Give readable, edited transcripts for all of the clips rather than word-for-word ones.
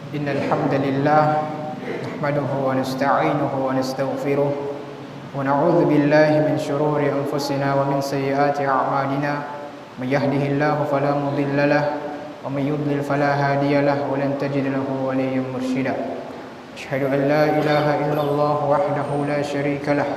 إن الحمد لله نحمده ونستعينه ونستغفره ونعوذ بالله من شرور أنفسنا ومن سيئات أعمالنا من يهده الله فلا مضل له ومن يضلل فلا هادي له ولن تجد له وليا مرشدا أشهد أن لا إله إلا الله وحده لا شريك له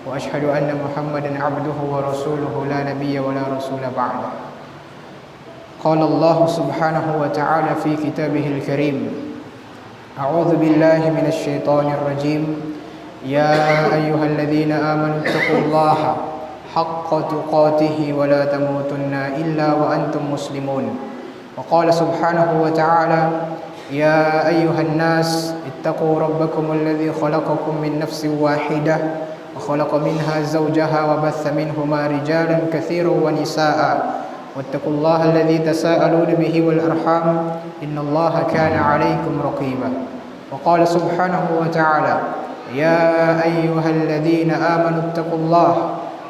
وأشهد أن محمدا عبده ورسوله لا نبي ولا رسول بعده. قال الله سبحانه وتعالى في كتابه الكريم: أعوذ بالله من الشيطان الرجيم يا أيها الذين آمنوا اتقوا الله حق تقاته ولا تموتن إلا وأنتم مسلمون. وقال سبحانه وتعالى يا أيها الناس اتقوا ربكم الذي خلقكم من نفس واحدة وخلق منها زوجها وبث منهما رجالا كثيرا ونساء واتقوا الله الذي تساءلون به والأرحام إن الله كان عليكم رقيبا. وقال سبحانه وتعالى يا أيها الذين آمنوا اتقوا الله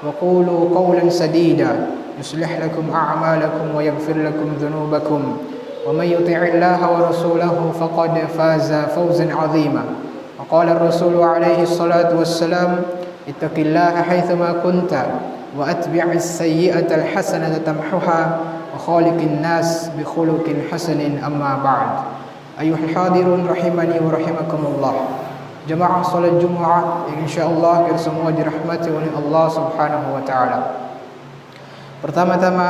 وقولوا قولا سديدا يصلح لكم أعمالكم ويغفر لكم ذنوبكم ومن يطع الله ورسوله فقد فاز فوزا عظيما. وقال الرسول عليه الصلاة والسلام اتق الله حيثما كنت وأتبع السيئة الحسنة تمحها وخالق الناس بخلق حسن. أما بعد أيها الحاضرون رحمني ورحمكم الله. Jemaah salat Jumaat yang insyaallah kita semua dirahmati oleh Allah Subhanahu wa taala. Pertama-tama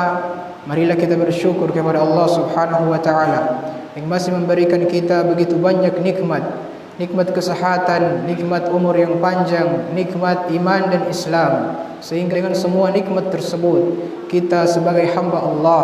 marilah kita bersyukur kepada Allah Subhanahu wa taala yang masih memberikan kita begitu banyak nikmat. Nikmat kesehatan, nikmat umur yang panjang, nikmat iman dan Islam. Sehingga dengan semua nikmat tersebut kita sebagai hamba Allah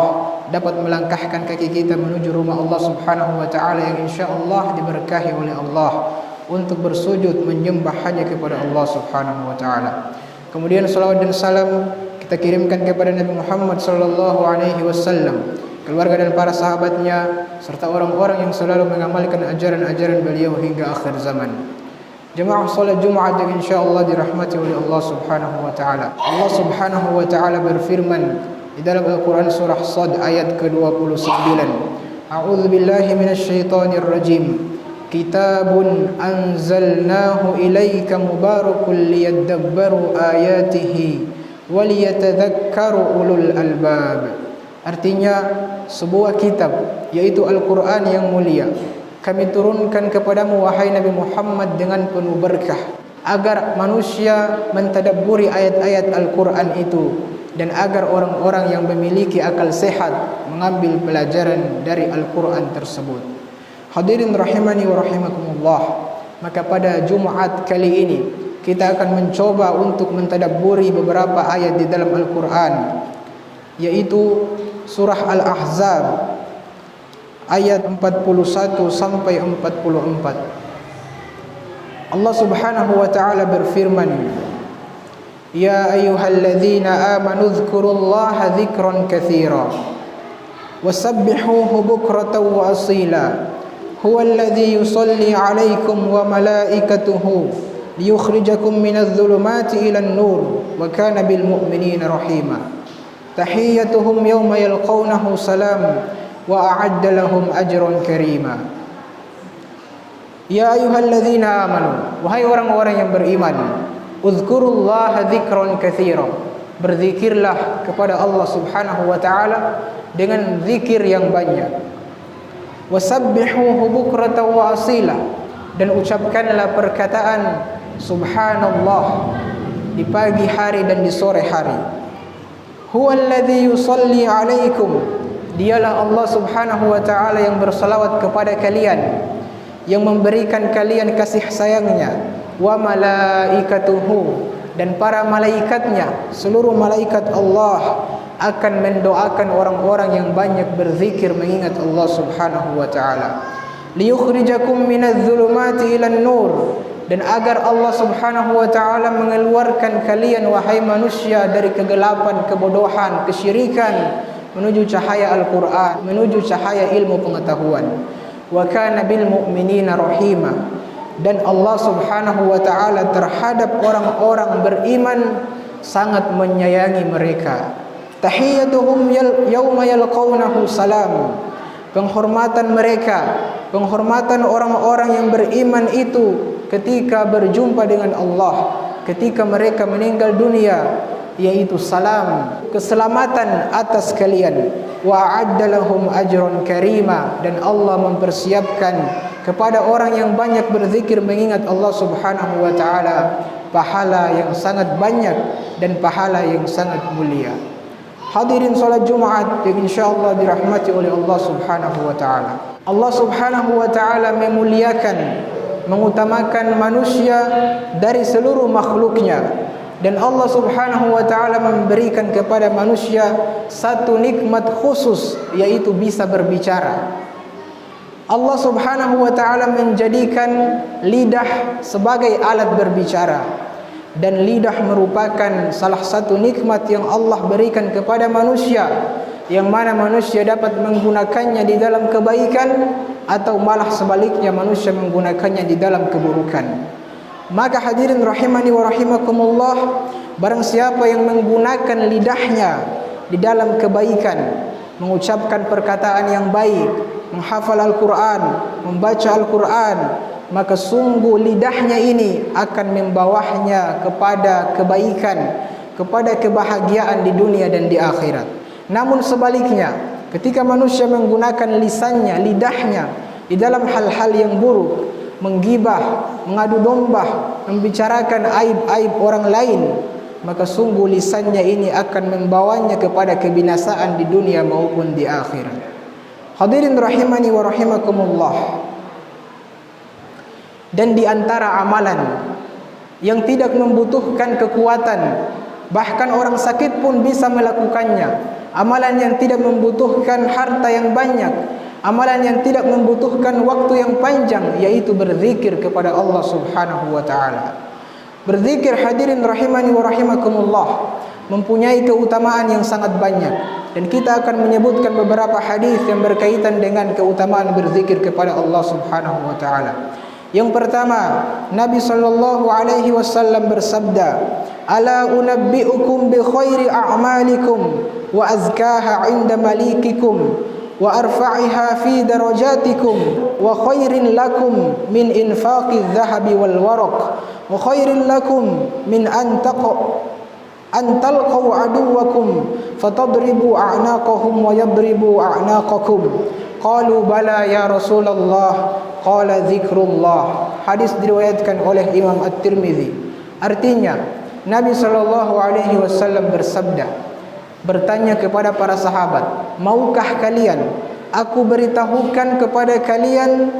dapat melangkahkan kaki kita menuju rumah Allah Subhanahu wa taala yang insyaallah diberkahi oleh Allah untuk bersujud menyembah hanya kepada Allah Subhanahu wa taala. Kemudian salawat dan salam kita kirimkan kepada Nabi Muhammad sallallahu alaihi wasallam, keluarga dan para sahabatnya serta orang-orang yang selalu mengamalkan ajaran-ajaran beliau hingga akhir zaman. Jemaah salat Jumat yang insyaallah dirahmati oleh Allah Subhanahu wa taala. Allah Subhanahu wa taala berfirman di dalam Al-Qur'an surah Shad ayat ke-29. A'udzu billahi minasyaitonir rajim. Kitabun anzalnahu ilaika mubarakun liyadabbaru ayatihi waliyatadhakkaru ulul albab. Artinya sebuah kitab yaitu Al-Quran yang mulia kami turunkan kepadamu wahai Nabi Muhammad dengan penuh berkah agar manusia mentadabburi ayat-ayat Al-Quran itu dan agar orang-orang yang memiliki akal sehat mengambil pelajaran dari Al-Quran tersebut. Hadirin rahimani wa rahimakumullah, maka pada Jumat kali ini kita akan mencoba untuk mentadabburi beberapa ayat di dalam Al-Quran, yaitu surah Al-Ahzab ayat 41 sampai 44. Allah Subhanahu wa taala berfirman, ya ayyuhalladzina amanu dzkurullaha dzikran katsira wasabbihuhu bukratan wa asila. Huwallazi yusalli 'alaikum wa malaikatuhu liyukhrijakum minadh dhulumati ilan nur wa kana bil mu'minina rahima. Tahiyyatuhum yawma yalqawnahu salam wa a'adda lahum ajran karima. Ya ayyuhalladzina amanu, wahai orang-orang yang beriman, uzkurullaha dzikran katsira, berzikirlah kepada Allah Subhanahu wa taala dengan zikir yang banyak. Wasabbihuhu bukratan wa asila, dan ucapkanlah perkataan subhanallah di pagi hari dan di sore hari. Huwallazi yusalli 'alaikum, dialah Allah Subhanahu wa taala yang bersalawat kepada kalian, yang memberikan kalian kasih sayangnya. Wa malaikatuhu, dan para malaikatnya, seluruh malaikat Allah akan mendoakan orang-orang yang banyak berzikir mengingat Allah Subhanahu wa taala. Liyukhrijakum minadh dhulumati ilan nur, dan agar Allah Subhanahu wa taala mengeluarkan kalian wahai manusia dari kegelapan, kebodohan, kesyirikan menuju cahaya Al-Qur'an, menuju cahaya ilmu pengetahuan. Wa kana bil mu'minina rahima, dan Allah Subhanahu wa taala terhadap orang-orang beriman sangat menyayangi mereka. Tahiyyatuhum yawma yalqawnahu salam, penghormatan mereka penghormatan orang-orang yang beriman itu ketika berjumpa dengan Allah, ketika mereka meninggal dunia, yaitu salam, keselamatan atas kalian. Wa a'adda lahum ajran karima, dan Allah mempersiapkan kepada orang yang banyak berzikir mengingat Allah Subhanahu wa taala pahala yang sangat banyak dan pahala yang sangat mulia. Hadirin salat Jumat yang insyaallah dirahmati oleh Allah Subhanahu wa taala. Allah Subhanahu wa taala memuliakan, mengutamakan manusia dari seluruh makhluknya, dan Allah Subhanahu wa taala memberikan kepada manusia satu nikmat khusus, yaitu bisa berbicara. Allah Subhanahu wa taala menjadikan lidah sebagai alat berbicara, dan lidah merupakan salah satu nikmat yang Allah berikan kepada manusia, yang mana manusia dapat menggunakannya di dalam kebaikan atau malah sebaliknya manusia menggunakannya di dalam keburukan. Maka hadirin rahimani wa rahimakumullah, barang siapa yang menggunakan lidahnya di dalam kebaikan, mengucapkan perkataan yang baik, menghafal Al-Quran, membaca Al-Quran, maka sungguh lidahnya ini akan membawanya kepada kebaikan, kepada kebahagiaan di dunia dan di akhirat. Namun sebaliknya, ketika manusia menggunakan lisannya, lidahnya di dalam hal-hal yang buruk, menggibah, mengadu domba, membicarakan aib-aib orang lain, maka sungguh lisannya ini akan membawanya kepada kebinasaan di dunia maupun di akhirat. Hadirin rahimani wa rahimakumullah. Dan di antara amalan yang tidak membutuhkan kekuatan, bahkan orang sakit pun bisa melakukannya, amalan yang tidak membutuhkan harta yang banyak, amalan yang tidak membutuhkan waktu yang panjang, yaitu berzikir kepada Allah Subhanahu wa taala. Berzikir hadirin rahimani wa rahimakumullah mempunyai keutamaan yang sangat banyak, dan kita akan menyebutkan beberapa hadis yang berkaitan dengan keutamaan berzikir kepada Allah Subhanahu wa taala. Yang pertama, Nabi sallallahu alaihi wasallam bersabda, "Ala unabbiukum bi khairi a'malikum wa azkaha 'inda malikikum wa arfa'iha fi darajatikum wa khairin lakum min infaqi adh-dhahabi wal waraq wa khairin lakum min an talqaw aduwakum fatadribu a'naqahum wa yadribu a'naqakum." Qalu bala ya Rasulullah, qala zikrullah. Hadis diriwayatkan oleh Imam At-Tirmidzi. Artinya, Nabi sallallahu alaihi wasallam bersabda, bertanya kepada para sahabat, "Maukah kalian aku beritahukan kepada kalian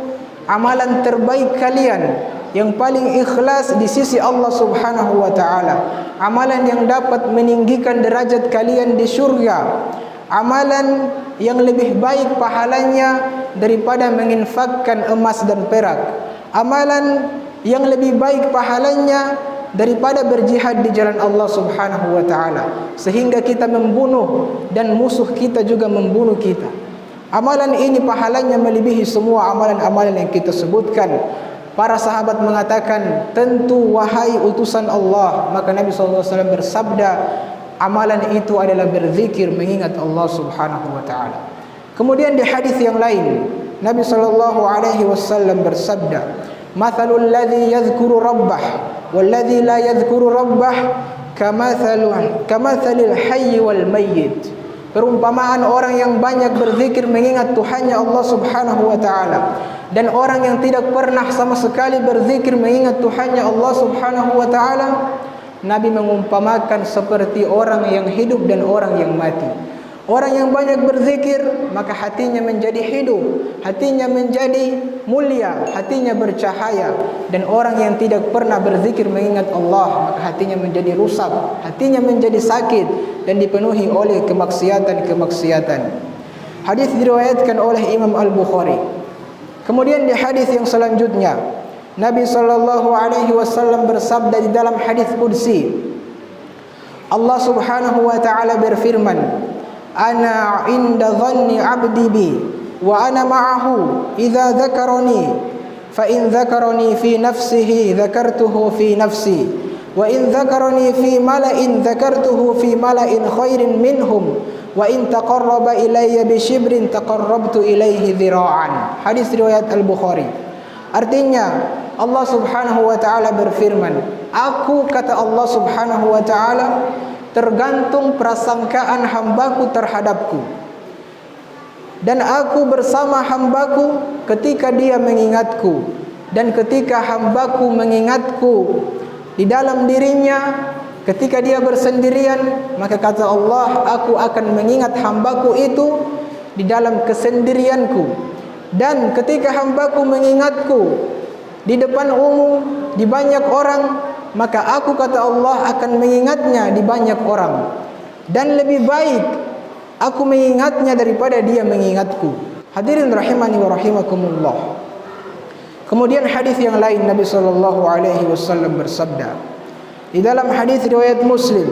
amalan terbaik kalian yang paling ikhlas di sisi Allah Subhanahu wa taala, amalan yang dapat meninggikan derajat kalian di surga, amalan yang lebih baik pahalanya daripada menginfakkan emas dan perak, amalan yang lebih baik pahalanya daripada berjihad di jalan Allah Subhanahu wa taala, sehingga kita membunuh dan musuh kita juga membunuh kita. Amalan ini pahalanya melebihi semua amalan-amalan yang kita sebutkan." Para sahabat mengatakan, "Tentu wahai utusan Allah." Maka Nabi SAW bersabda, amalan itu adalah berzikir mengingat Allah Subhanahu wa taala. Kemudian di hadis yang lain, Nabi sallallahu alaihi wasallam bersabda, "Mathalul ladzi yadhkuru rabbah wal ladzi la yadhkuru rabbah kamathalil hayy wal mayyit." Perumpamaan orang yang banyak berzikir mengingat Tuhannya Allah Subhanahu wa taala dan orang yang tidak pernah sama sekali berzikir mengingat Tuhannya Allah Subhanahu wa taala, Nabi mengumpamakan seperti orang yang hidup dan orang yang mati. Orang yang banyak berzikir, maka hatinya menjadi hidup, hatinya menjadi mulia, hatinya bercahaya. Dan orang yang tidak pernah berzikir mengingat Allah, maka hatinya menjadi rusak, hatinya menjadi sakit dan dipenuhi oleh kemaksiatan-kemaksiatan. Hadis diriwayatkan oleh Imam Al-Bukhari. Kemudian di hadis yang selanjutnya, Nabi sallallahu alaihi wasallam bersabda di dalam hadis qudsi, Allah Subhanahu wa taala berfirman, "Ana 'inda dhanni 'abdi bi wa ana ma'ahu idza dzakarani fa in dzakarani fi nafsihi dzakartuhu fi nafsi wa in dzakarani fi mala'in dzakartuhu fi mala'in khairin minhum wa in taqarraba ilayya bi shibrin taqarrabtu ilaihi dhira'an. Hadis riwayat Al-Bukhari. Artinya Allah Subhanahu wa taala berfirman, aku, kata Allah Subhanahu wa taala, tergantung prasangkaan hambaku terhadapku, dan aku bersama hambaku ketika dia mengingatku, dan ketika hambaku mengingatku di dalam dirinya ketika dia bersendirian, maka kata Allah, aku akan mengingat hambaku itu di dalam kesendirianku. Dan ketika hambaku mengingatku di depan umum, di banyak orang, maka aku, kata Allah, akan mengingatnya di banyak orang. Dan lebih baik aku mengingatnya daripada dia mengingatku. Hadirin rahimani wa rahimakumullah. Kemudian hadis yang lain, Nabi SAW bersabda di dalam hadis riwayat Muslim,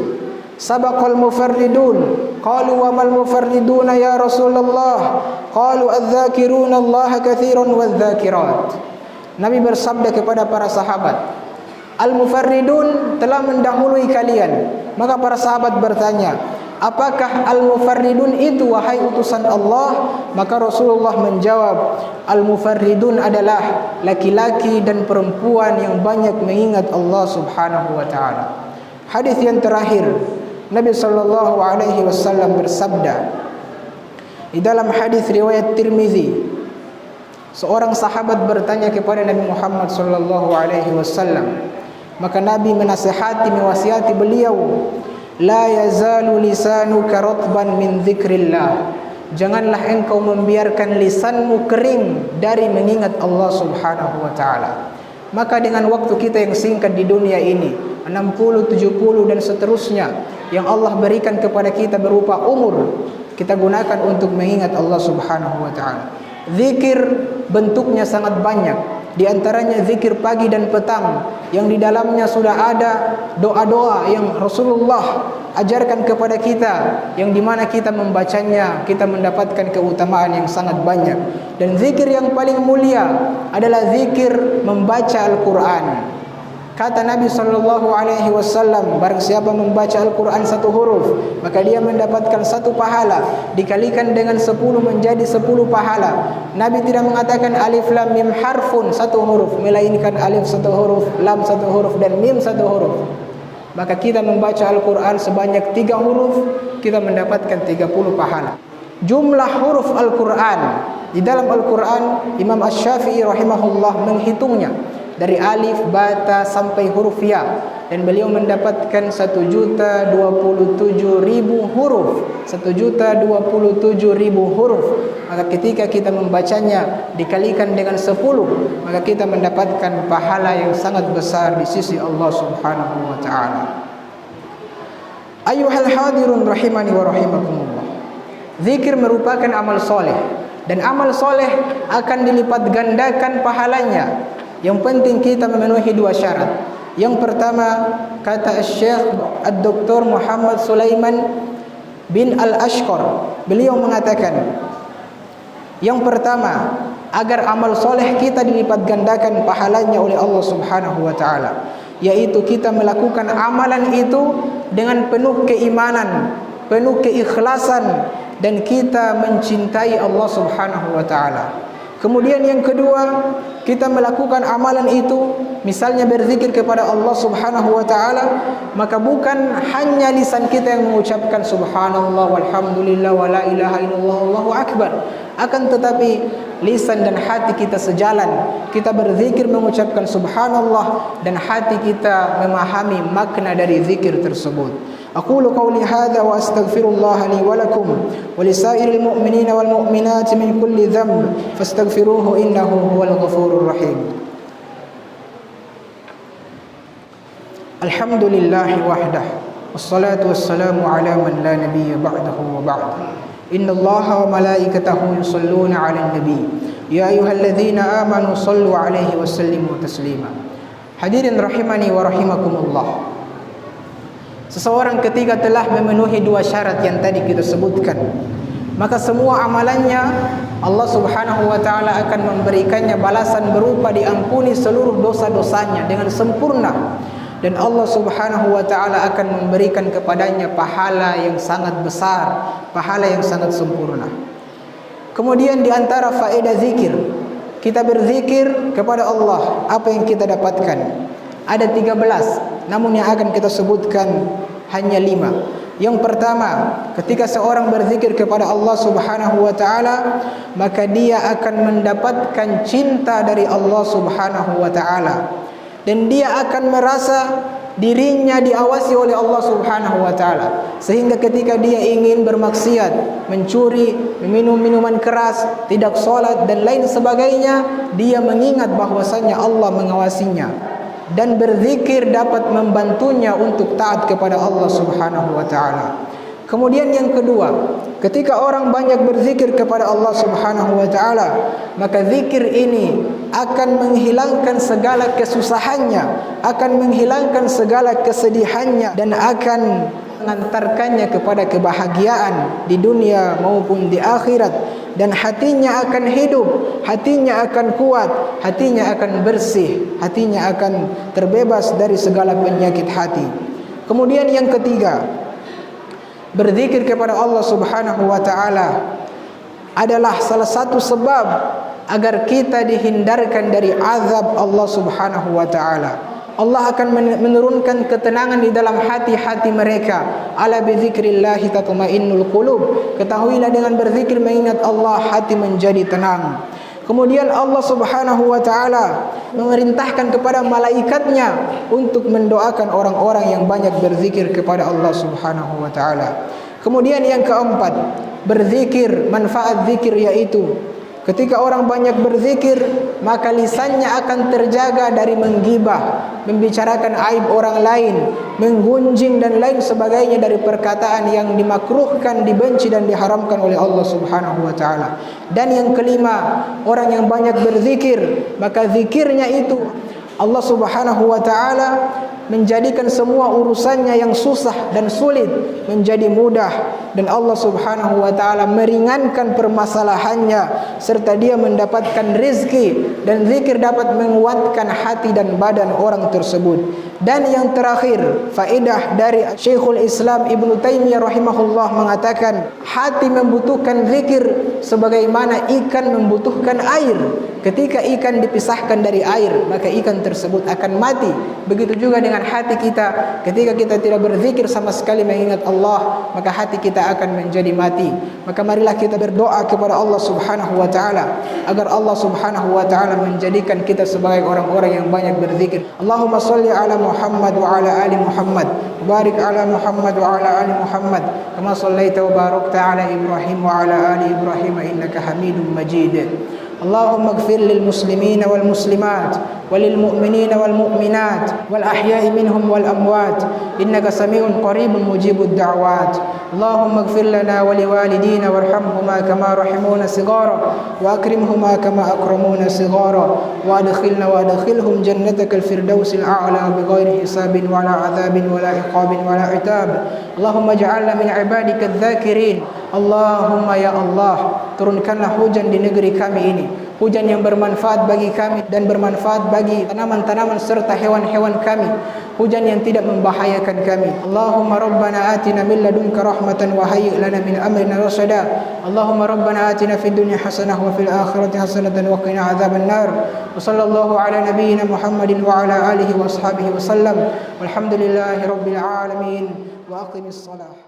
sabaqal mufarridun, qalu wa mal mufarriduna ya Rasulullah, qalu adz-dzakiruna Allah katsiran wadz-dzakirat. Nabi bersabda kepada para sahabat, al-mufarridun telah mendahului kalian. Maka para sahabat bertanya, apakah al-mufarridun itu wahai utusan Allah? Maka Rasulullah menjawab, al-mufarridun adalah laki-laki dan perempuan yang banyak mengingat Allah Subhanahu wa taala. Hadis yang terakhir, Nabi sallallahu alaihi wasallam bersabda di dalam hadis riwayat Tirmizi, seorang sahabat bertanya kepada Nabi Muhammad sallallahu alaihi wasallam, maka Nabi menasihati, mewasiati beliau, la yazalu lisanuka ratban min dzikrillah. Janganlah engkau membiarkan lisanmu kering dari mengingat Allah Subhanahu wa taala. Maka dengan waktu kita yang singkat di dunia ini, 60, 70 dan seterusnya yang Allah berikan kepada kita berupa umur, kita gunakan untuk mengingat Allah Subhanahu wa taala. Zikir bentuknya sangat banyak. Di antaranya zikir pagi dan petang yang di dalamnya sudah ada doa-doa yang Rasulullah ajarkan kepada kita, yang dimana kita membacanya kita mendapatkan keutamaan yang sangat banyak. Dan zikir yang paling mulia adalah zikir membaca Al-Quran. Kata Nabi SAW, barang siapa membaca Al-Quran satu huruf, maka dia mendapatkan satu pahala, dikalikan dengan 10 menjadi 10 pahala. Nabi tidak mengatakan alif lam mim harfun satu huruf, melainkan alif satu huruf, lam satu huruf, dan mim satu huruf. Maka kita membaca Al-Quran sebanyak 3 huruf, kita mendapatkan 30 pahala. Jumlah huruf Al-Quran di dalam Al-Quran, Imam Asy-Syafi'i rahimahullah menghitungnya dari alif, bata sampai huruf ya, dan beliau mendapatkan 1.027.000 huruf. 1.027.000 huruf. Maka ketika kita membacanya dikalikan dengan 10, maka kita mendapatkan pahala yang sangat besar di sisi Allah Subhanahu wa taala. Ayyuhal hadirun rahimani wa rahimakumullah. Zikir merupakan amal soleh, dan amal soleh akan dilipat gandakan pahalanya. Yang penting kita memenuhi 2 syarat. Yang pertama, kata Syekh Dr. Muhammad Sulaiman bin Al-Ashqar, beliau mengatakan, yang pertama, agar amal soleh kita dilipat gandakan pahalanya oleh Allah Subhanahu wa taala, yaitu kita melakukan amalan itu dengan penuh keimanan, penuh keikhlasan, dan kita mencintai Allah Subhanahu wa taala. Kemudian yang kedua, kita melakukan amalan itu, misalnya berzikir kepada Allah Subhanahu wa taala, maka bukan hanya lisan kita yang mengucapkan subhanallah walhamdulillah wa la ilaha illallah wallahu akbar, akan tetapi lisan dan hati kita sejalan. Kita berzikir mengucapkan subhanallah, dan hati kita memahami makna dari zikir tersebut. أقول قولي هذا وأستغفر الله لي ولكم ولسائر المؤمنين والمؤمنات من كل ذنب فاستغفروه إنه هو الغفور الرحيم. الحمد لله وحده والصلاة والسلام على من لا نبي بعده وبعد. إن الله وملائكته يصلون على النبي يا أيها الذين آمنوا صلوا عليه وسلموا تسليما. Hadirin rahimani wa rahimakumullah. Seseorang ketika telah memenuhi 2 syarat yang tadi kita sebutkan, maka semua amalannya Allah Subhanahu wa taala akan memberikannya balasan berupa diampuni seluruh dosa-dosanya dengan sempurna. dan Allah Subhanahu wa taala akan memberikan kepadanya pahala yang sangat besar, pahala yang sangat sempurna. Kemudian di antara faedah zikir, kita berzikir kepada Allah, apa yang kita dapatkan? Ada 13, namun yang akan kita sebutkan hanya 5. Yang pertama, ketika seorang berzikir kepada Allah Subhanahu wa taala, maka dia akan mendapatkan cinta dari Allah Subhanahu wa taala. Dan dia akan merasa dirinya diawasi oleh Allah Subhanahu wa taala, sehingga ketika dia ingin bermaksiat, mencuri, meminum minuman keras, tidak salat dan lain sebagainya, dia mengingat bahwasanya Allah mengawasinya. Dan berzikir dapat membantunya untuk taat kepada Allah Subhanahu wa taala. Kemudian yang kedua, ketika orang banyak berzikir kepada Allah Subhanahu wa taala, maka zikir ini akan menghilangkan segala kesusahannya, akan menghilangkan segala kesedihannya, dan akan mengantarkannya kepada kebahagiaan di dunia maupun di akhirat. Dan hatinya akan hidup, hatinya akan kuat, hatinya akan bersih, hatinya akan terbebas dari segala penyakit hati. Kemudian yang ketiga, berzikir kepada Allah Subhanahu wa taala adalah salah satu sebab agar kita dihindarkan dari azab Allah Subhanahu wa taala. Allah akan menurunkan ketenangan di dalam hati-hati mereka. Ala bi dzikrillah tatmainnul qulub. Ketahuilah dengan berzikir mengingat Allah, hati menjadi tenang. Kemudian Allah Subhanahu wa taala memerintahkan kepada malaikatnya untuk mendoakan orang-orang yang banyak berzikir kepada Allah Subhanahu wa taala. Kemudian yang keempat, berzikir, manfaat zikir yaitu ketika orang banyak berzikir, maka lisannya akan terjaga dari menggibah, membicarakan aib orang lain, menggunjing dan lain sebagainya dari perkataan yang dimakruhkan, dibenci dan diharamkan oleh Allah Subhanahu wa taala. Dan yang kelima, orang yang banyak berzikir, maka zikirnya itu Allah Subhanahu wa taala menjadikan semua urusannya yang susah dan sulit menjadi mudah, dan Allah Subhanahu wa taala meringankan permasalahannya serta dia mendapatkan rezeki, dan zikir dapat menguatkan hati dan badan orang tersebut. Dan yang terakhir, faedah dari Syekhul Islam Ibnu Taimiyah rahimahullah mengatakan, hati membutuhkan zikir sebagaimana ikan membutuhkan air. Ketika ikan dipisahkan dari air, maka ikan tersebut akan mati. Begitu juga dengan hati kita, ketika kita tidak berzikir sama sekali mengingat Allah, maka hati kita akan menjadi mati. Maka marilah kita berdoa kepada Allah Subhanahu wa taala agar Allah Subhanahu wa taala menjadikan kita sebagai orang-orang yang banyak berzikir. Allahumma shalli ala Muhammad wa ala ali Muhammad, barik ala Muhammad wa ala ali Muhammad, kama shallaita wa barakta ala Ibrahim wa ala ali Ibrahim innaka Hamidum Majid. اللهم اغفر للمسلمين والمسلمات وللمؤمنين والمؤمنات والأحياء منهم والأموات إنك سميع قريب مجيب الدعوات. اللهم اغفر لنا ولوالدينا وارحمهما كما رحمونا صغارا وأكرمهما كما أكرمونا صغارا وأدخلهم جنتك الفردوس الأعلى بغير حساب ولا عذاب ولا عقاب ولا عتاب. اللهم اجعلنا من عبادك الذاكرين. Allahumma ya Allah, turunkanlah hujan di negeri kami ini, hujan yang bermanfaat bagi kami dan bermanfaat bagi tanaman-tanaman serta hewan-hewan kami, hujan yang tidak membahayakan kami. Allahumma rabbana atina min ladunka rahmatan wa hayyi' lana min amrina rashada. Allahumma rabbana atina fid dunya hasanah wa fil akhirati hasanatan wa qina adzaban nar. Wa sallallahu ala nabiyyina Muhammadin wa ala alihi wa ashabihi wa sallam. Walhamdulillahi rabbil alamin. Wa aqimis shalah.